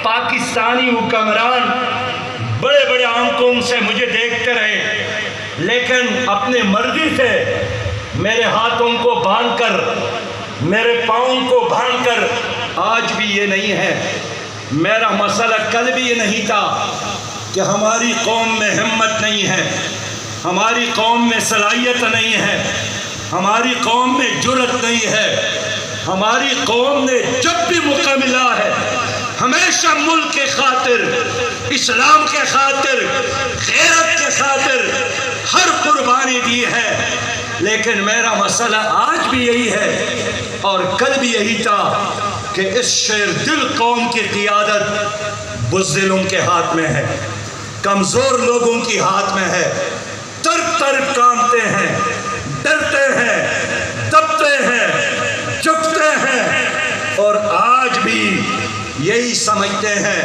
پاکستانی حکمران بڑے بڑے آنکھوں سے مجھے دیکھتے رہے، لیکن اپنے مرضی سے میرے ہاتھوں کو باندھ کر، میرے پاؤں کو باندھ کر، آج بھی یہ نہیں ہے۔ میرا مسئلہ کل بھی یہ نہیں تھا کہ ہماری قوم میں ہمت نہیں ہے، ہماری قوم میں صلاحیت نہیں ہے، ہماری قوم میں جرأت نہیں ہے۔ ہماری قوم نے جب بھی موقع ملا ہے ہمیشہ ملک کے خاطر، اسلام کے خاطر، غیرت کے خاطر ہر قربانی دی ہے۔ لیکن میرا مسئلہ آج بھی یہی ہے اور کل بھی یہی تھا کہ اس شیر دل قوم کی قیادت بزدلوں کے ہاتھ میں ہے، کمزور لوگوں کی ہاتھ میں ہے۔ تر تر کانپتے ہیں، ڈرتے ہیں، دبتے ہیں، جھکتے ہیں اور آج بھی یہی سمجھتے ہیں